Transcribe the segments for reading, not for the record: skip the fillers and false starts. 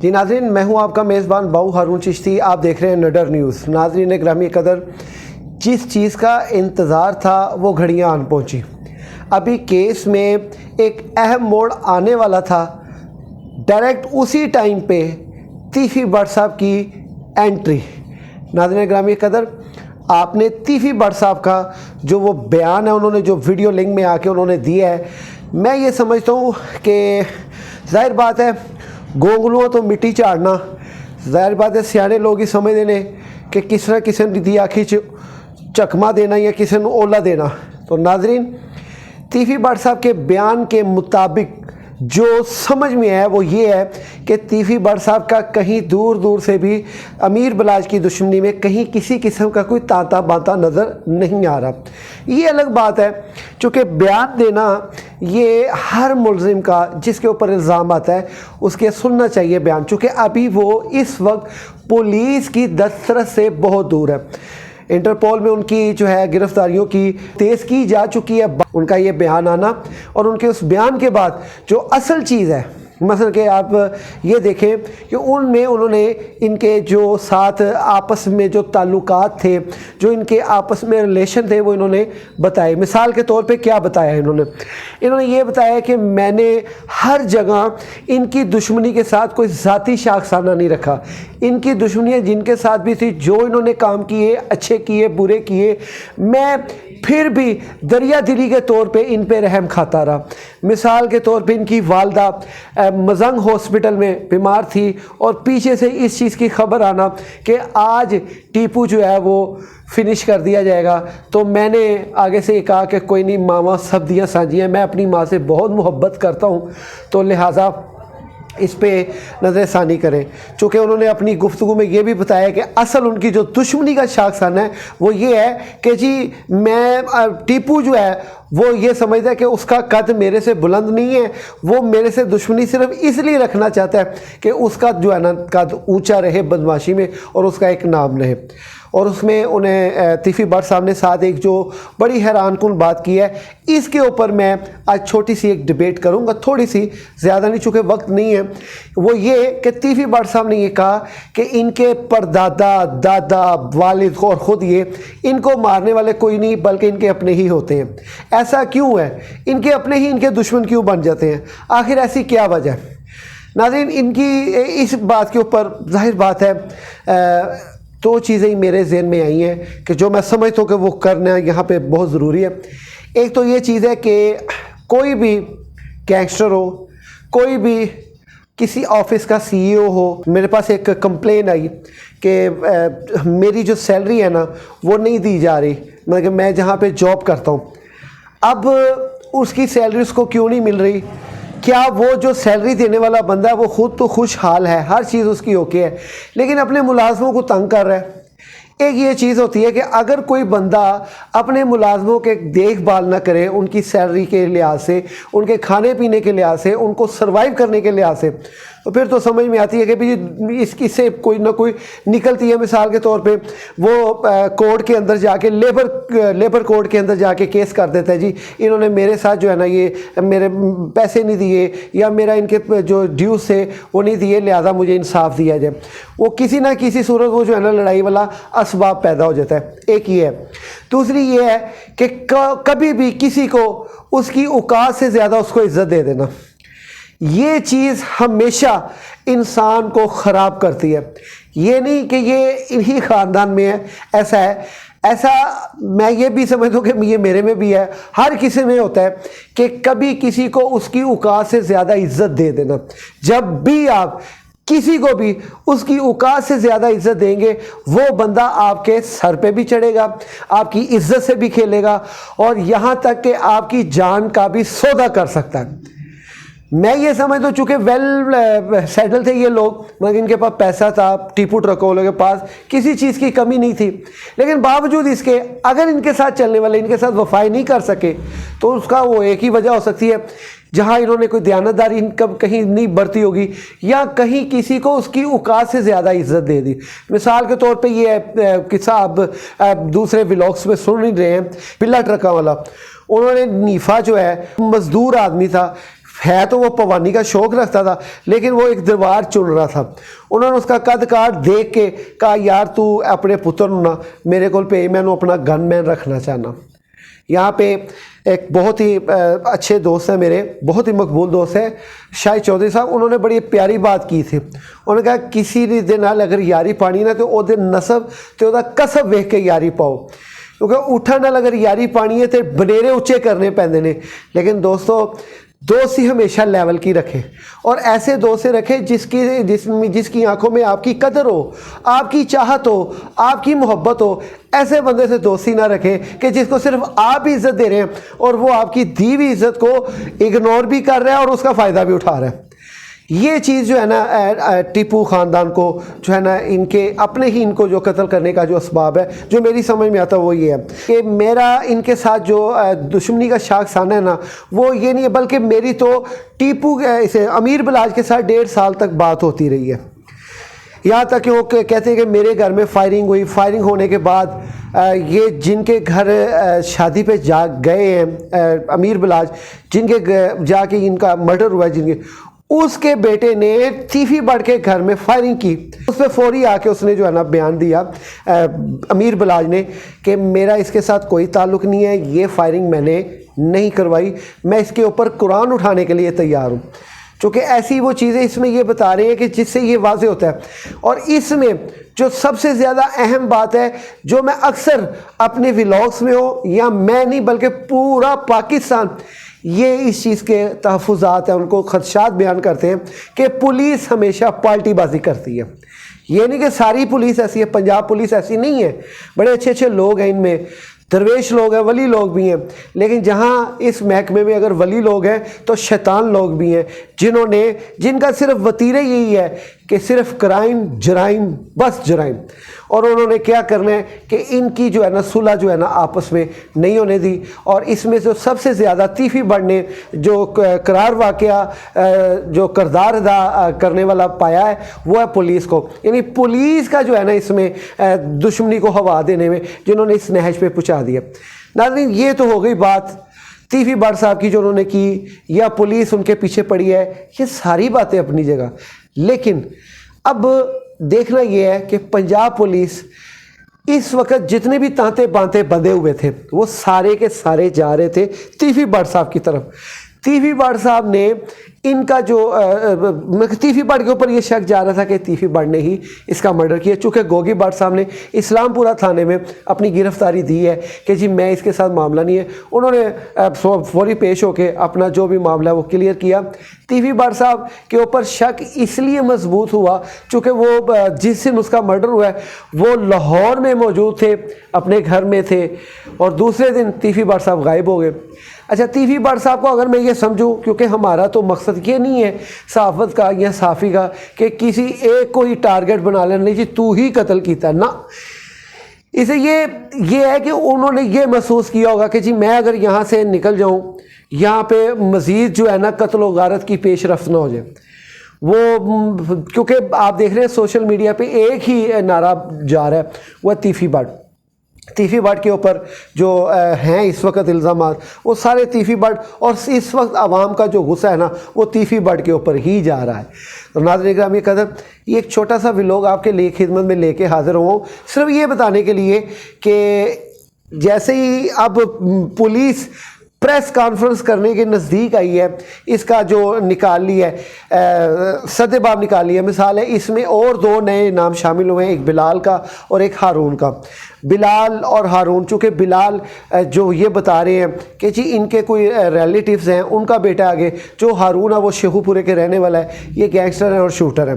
جی ناظرین، میں ہوں آپ کا میزبان باؤ ہارون چشتی. آپ دیکھ رہے ہیں نڈر نیوز. ناظرین گرامی قدر، جس چیز کا انتظار تھا وہ گھڑیاں آن پہنچی. ابھی کیس میں ایک اہم موڑ آنے والا تھا. ڈائریکٹ اسی ٹائم پہ تیفی بٹ صاحب کی انٹری. ناظرین گرامی قدر، آپ نے تیفی بٹ صاحب کا جو وہ بیان ہے، انہوں نے جو ویڈیو لنک میں آ کے انہوں نے دیا ہے، میں یہ سمجھتا ہوں کہ ظاہر بات ہے گونگلوں تو مٹی چاڑنا، ظاہر بات ہے سیانے لوگ ہی سمجھ دینے کہ کس طرح کسی نے دی آخی چکما دینا یا کسی نے اولا دینا. تو ناظرین، تیفی بٹ صاحب کے بیان کے مطابق جو سمجھ میں ہے وہ یہ ہے کہ تیفی بٹ صاحب کا کہیں دور دور سے بھی امیر بلاج کی دشمنی میں کہیں کسی قسم کا کوئی تانتا بانتا نظر نہیں آ رہا. یہ الگ بات ہے، چونکہ بیان دینا یہ ہر ملزم کا جس کے اوپر الزام آتا ہے اس کے سننا چاہیے بیان، چونکہ ابھی وہ اس وقت پولیس کی دسترس سے بہت دور ہے. انٹرپول میں ان کی جو ہے گرفتاریوں کی تیز کی جا چکی ہے. ان کا یہ بیان آنا اور ان کے اس بیان کے بعد جو اصل چیز ہے، مثلا کہ آپ یہ دیکھیں کہ ان میں انہوں نے ان کے جو ساتھ آپس میں جو تعلقات تھے، جو ان کے آپس میں ریلیشن تھے، وہ انہوں نے بتائے. مثال کے طور پہ کیا بتایا انہوں نے یہ بتایا کہ میں نے ہر جگہ ان کی دشمنی کے ساتھ کوئی ذاتی شاخسانہ نہیں رکھا. ان کی دشمنیاں جن کے ساتھ بھی تھی، جو انہوں نے کام کیے، اچھے کیے برے کیے، میں پھر بھی دریا دلی کے طور پہ ان پہ رحم کھاتا رہا. مثال کے طور پہ ان کی والدہ مزنگ ہاسپٹل میں بیمار تھی اور پیچھے سے اس چیز کی خبر آنا کہ آج ٹیپو جو ہے وہ فنش کر دیا جائے گا، تو میں نے آگے سے یہ کہا کہ کوئی نہیں، ماما سب دیاں سانجی ہیں، میں اپنی ماں سے بہت محبت کرتا ہوں، تو لہٰذا اس پہ نظر ثانی کریں. چونکہ انہوں نے اپنی گفتگو میں یہ بھی بتایا کہ اصل ان کی جو دشمنی کا شاخسانہ ہے وہ یہ ہے کہ جی میں ٹیپو جو ہے وہ یہ سمجھتا ہے کہ اس کا قد میرے سے بلند نہیں ہے، وہ میرے سے دشمنی صرف اس لیے رکھنا چاہتا ہے کہ اس کا جو ہے نا قد اونچا رہے بدماشی میں اور اس کا ایک نام رہے. اور اس میں انہیں تیفی بٹ صاحب نے ساتھ ایک جو بڑی حیران کن بات کی ہے، اس کے اوپر میں آج چھوٹی سی ایک ڈیبیٹ کروں گا، تھوڑی سی، زیادہ نہیں چونکہ وقت نہیں ہے. وہ یہ کہ تیفی بٹ صاحب نے یہ کہا کہ ان کے پردادا، دادا، والد اور خود یہ ان کو مارنے والے کوئی نہیں بلکہ ان کے اپنے ہی ہوتے ہیں. ایسا کیوں ہے؟ ان کے اپنے ہی ان کے دشمن کیوں بن جاتے ہیں؟ آخر ایسی کیا وجہ ہے؟ ناظرین، ان کی اس بات کے اوپر ظاہر بات ہے دو چیزیں ہی میرے ذہن میں آئی ہیں کہ جو میں سمجھتا ہوں کہ وہ کرنا یہاں پہ بہت ضروری ہے. ایک تو یہ چیز ہے کہ کوئی بھی گینگسٹر ہو، کوئی بھی کسی آفس کا سی ای او ہو، میرے پاس ایک کمپلین آئی کہ میری جو سیلری ہے نا وہ نہیں دی جا رہی، مطلب کہ میں جہاں پہ جاب کرتا ہوں، اب اس کی سیلری اس کو کیوں نہیں مل رہی؟ کیا وہ جو سیلری دینے والا بندہ ہے وہ خود تو خوشحال ہے، ہر چیز اس کی اوکے ہے، لیکن اپنے ملازموں کو تنگ کر رہا ہے؟ ایک یہ چیز ہوتی ہے کہ اگر کوئی بندہ اپنے ملازموں کے دیکھ بھال نہ کرے، ان کی سیلری کے لحاظ سے، ان کے کھانے پینے کے لحاظ سے، ان کو سروائیو کرنے کے لحاظ سے، تو پھر تو سمجھ میں آتی ہے کہ اس کی سے کوئی نہ کوئی نکلتی ہے. مثال کے طور پہ وہ کوڈ کے اندر جا کے لیبر کوڈ کے اندر جا کے کیس کر دیتا ہے، جی انہوں نے میرے ساتھ جو ہے نا یہ میرے پیسے نہیں دیے یا میرا ان کے جو ڈیوز تھے وہ نہیں دیے، لہٰذا مجھے انصاف دیا جائے. وہ کسی نہ کسی صورت وہ جو ہے نا لڑائی والا اسباب پیدا ہو جاتا ہے. ایک یہ ہے. دوسری یہ ہے کہ کبھی بھی کسی کو اس کی اوقات سے زیادہ اس کو عزت دے دینا، یہ چیز ہمیشہ انسان کو خراب کرتی ہے. یہ نہیں کہ یہ انہی خاندان میں ہے، ایسا ہے، ایسا میں یہ بھی سمجھتا ہوں کہ یہ میرے میں بھی ہے، ہر کسی میں ہوتا ہے کہ کبھی کسی کو اس کی اوقات سے زیادہ عزت دے دینا. جب بھی آپ کسی کو بھی اس کی اوقات سے زیادہ عزت دیں گے، وہ بندہ آپ کے سر پہ بھی چڑھے گا، آپ کی عزت سے بھی کھیلے گا اور یہاں تک کہ آپ کی جان کا بھی سودا کر سکتا ہے. میں یہ سمجھتا ہوں چونکہ ویل سیٹل تھے یہ لوگ، مگر ان کے پاس پیسہ تھا، ٹیپو ٹرکوں والوں کے پاس کسی چیز کی کمی نہیں تھی، لیکن باوجود اس کے اگر ان کے ساتھ چلنے والے ان کے ساتھ وفائی نہیں کر سکے تو اس کا وہ ایک ہی وجہ ہو سکتی ہے، جہاں انہوں نے کوئی دیانتداری کہیں نہیں برتی ہوگی یا کہیں کسی کو اس کی اوقات سے زیادہ عزت دے دی. مثال کے طور پہ یہ قصہ آپ دوسرے ولاگس میں سن نہیں رہے ہیں، پلا ٹرکا والا، انہوں نے نیفا جو ہے مزدور آدمی تھا، ہے تو وہ پوانی کا شوق رکھتا تھا لیکن وہ ایک دیوار چن رہا تھا. انہوں نے اس کا قد کاٹ دیکھ کے کہا یار تو اپنے پتر نو نا میرے کو پہ میں اپنا گن مین رکھنا چاہنا. یہاں پہ ایک بہت ہی اچھے دوست ہیں میرے, بہت ہی مقبول دوست ہیں شاہد چودھری صاحب. انہوں نے بڑی پیاری بات کی تھی. انہوں نے کہا کسی دے نال اگر یاری پانی نا تو وہ نسب تو وہ کسب ویکھ کے یاری پاؤ, کیونکہ اٹھا نال اگر یاری پانی ہے تو بنیرے اچے کرنے پیندے نے. لیکن دوستو دوست ہی ہمیشہ لیول کی رکھے اور ایسے دوست سے رکھے جس کی آنکھوں میں آپ کی قدر ہو, آپ کی چاہت ہو, آپ کی محبت ہو. ایسے بندے سے دوستی نہ رکھیں کہ جس کو صرف آپ ہی عزت دے رہے ہیں اور وہ آپ کی دی ہوئی عزت کو اگنور بھی کر رہا ہے اور اس کا فائدہ بھی اٹھا رہا ہے. یہ چیز جو ہے نا ٹیپو خاندان کو جو ہے نا ان کے اپنے ہی ان کو جو قتل کرنے کا جو اسباب ہے جو میری سمجھ میں آتا وہ یہ ہے کہ میرا ان کے ساتھ جو دشمنی کا شاخسانہ ہے نا وہ یہ نہیں ہے, بلکہ میری تو ٹیپو اسے امیر بلاج کے ساتھ 1.5 سال تک بات ہوتی رہی ہے. یہاں تک کہ وہ کہتے ہیں کہ میرے گھر میں فائرنگ ہوئی, فائرنگ ہونے کے بعد یہ جن کے گھر شادی پہ جا گئے ہیں امیر بلاج, جن کے جا کے ان کا مرڈر ہوا ہے, جن کے اس کے بیٹے نے تیفی بڑھ کے گھر میں فائرنگ کی. اس پہ فوری آ کے اس نے جو ہے نا بیان دیا امیر بلاج نے کہ میرا اس کے ساتھ کوئی تعلق نہیں ہے, یہ فائرنگ میں نے نہیں کروائی, میں اس کے اوپر قرآن اٹھانے کے لیے تیار ہوں. چونکہ ایسی وہ چیزیں اس میں یہ بتا رہے ہیں کہ جس سے یہ واضح ہوتا ہے. اور اس میں جو سب سے زیادہ اہم بات ہے جو میں اکثر اپنے ولاگس میں ہو یا میں نہیں بلکہ پورا پاکستان یہ اس چیز کے تحفظات ہیں, ان کو خدشات بیان کرتے ہیں کہ پولیس ہمیشہ پالٹی بازی کرتی ہے. یہ نہیں کہ ساری پولیس ایسی ہے, پنجاب پولیس ایسی نہیں ہے, بڑے اچھے اچھے لوگ ہیں ان میں, درویش لوگ ہیں, ولی لوگ بھی ہیں. لیکن جہاں اس محکمے میں اگر ولی لوگ ہیں تو شیطان لوگ بھی ہیں جن کا صرف وتیرہ یہی ہے کہ صرف کرائم, جرائم, بس جرائم. اور انہوں نے کیا کرنا ہے کہ ان کی جو ہے نا صلح جو ہے نا آپس میں نہیں ہونے دی. اور اس میں جو سب سے زیادہ تیفی بڑھ نے جو قرار واقعہ جو کردار ادا کرنے والا پایا ہے وہ ہے پولیس کو. یعنی پولیس کا جو ہے نا اس میں دشمنی کو ہوا دینے میں جنہوں نے اس نہج پہ پہنچا دیا. ناظرین یہ تو ہو گئی بات تیفی بٹ صاحب کی جو انہوں نے کی یا پولیس ان کے پیچھے پڑی ہے, یہ ساری باتیں اپنی جگہ. لیکن اب دیکھنا یہ ہے کہ پنجاب پولیس اس وقت جتنے بھی تانتے بانتے بندھے ہوئے تھے وہ سارے کے سارے جا رہے تھے تیفی بٹ صاحب کی طرف. تیفی بٹ صاحب نے ان کا جو تیفی بٹ کے اوپر یہ شک جا رہا تھا کہ تیفی بٹ نے ہی اس کا مرڈر کیا. چونکہ گوگی بٹ صاحب نے اسلام پورہ تھانے میں اپنی گرفتاری دی ہے کہ جی میں اس کے ساتھ معاملہ نہیں ہے. انہوں نے فوری پیش ہو کے اپنا جو بھی معاملہ ہے وہ کلیئر کیا. تیفی بٹ صاحب کے اوپر شک اس لیے مضبوط ہوا چونکہ وہ جس دن اس کا مرڈر ہوا ہے وہ لاہور میں موجود تھے, اپنے گھر میں تھے, اور دوسرے دن تیفی بٹ صاحب غائب ہو گئے. اچھا تیفی بٹ صاحب کو اگر میں یہ سمجھوں, کیونکہ ہمارا تو مقصد یہ نہیں ہے صحافت کا یا صحافی کا کہ کسی ایک کو ہی ٹارگٹ بنا لینا, نہیں جی تو ہی قتل کیتا ہے, نہ. اسے یہ ہے کہ انہوں نے یہ محسوس کیا ہوگا کہ جی میں اگر یہاں سے نکل جاؤں یہاں پہ مزید جو ہے نا قتل و غارت کی پیش رفت نہ ہو جائے. وہ کیونکہ آپ دیکھ رہے ہیں سوشل میڈیا پہ ایک ہی نعرہ جا رہا ہے, وہ تیفی بٹ. تیفی بٹ کے اوپر جو ہیں اس وقت الزامات وہ سارے تیفی بٹ, اور اس وقت عوام کا جو غصہ ہے نا وہ تیفی بٹ کے اوپر ہی جا رہا ہے. تو ناظرین گرامی قدر یہ ایک چھوٹا سا ولاگ آپ کے لیے خدمت میں لے کے حاضر ہوں صرف یہ بتانے کے لیے کہ جیسے ہی اب پولیس پریس کانفرنس کرنے کے نزدیک آئی ہے, اس کا جو نکال لی ہے صد باب نکال لی ہے. مثال ہے اس میں اور 2 نئے نام شامل ہوئے ہیں, ایک بلال کا اور ایک ہارون کا. بلال اور ہارون, چونکہ بلال جو یہ بتا رہے ہیں کہ جی ان کے کوئی ریلیٹیوز ہیں, ان کا بیٹا آگے جو ہارون ہے وہ شیخو پورے کے رہنے والا ہے, یہ گینگسٹر ہیں اور شوٹر ہیں.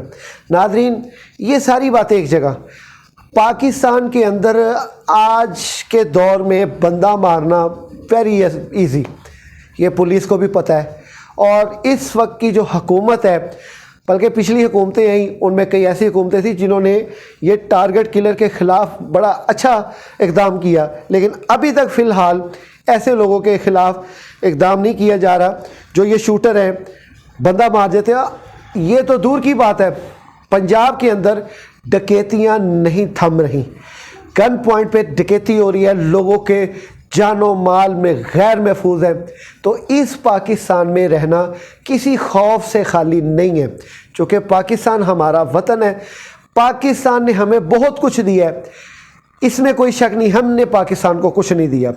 ناظرین یہ ساری باتیں ایک جگہ. پاکستان کے اندر آج کے دور میں بندہ مارنا ویری ایزی, یہ پولیس کو بھی پتہ ہے. اور اس وقت کی جو حکومت ہے, بلکہ پچھلی حکومتیں ہیں ان میں کئی ایسی حکومتیں تھیں جنہوں نے یہ ٹارگٹ کلر کے خلاف بڑا اچھا اقدام کیا, لیکن ابھی تک فی الحال ایسے لوگوں کے خلاف اقدام نہیں کیا جا رہا جو یہ شوٹر ہیں, بندہ مار دیتے ہیں. یہ تو دور کی بات ہے, پنجاب کے اندر ڈکیتیاں نہیں تھم رہیں, گن پوائنٹ پہ ڈکیتی ہو رہی ہے, لوگوں کے جان و مال میں غیر محفوظ ہیں، تو اس پاکستان میں رہنا کسی خوف سے خالی نہیں ہے، چونکہ پاکستان ہمارا وطن ہے۔ پاکستان نے ہمیں بہت کچھ دیا ہے، اس میں کوئی شک نہیں، ہم نے پاکستان کو کچھ نہیں دیا۔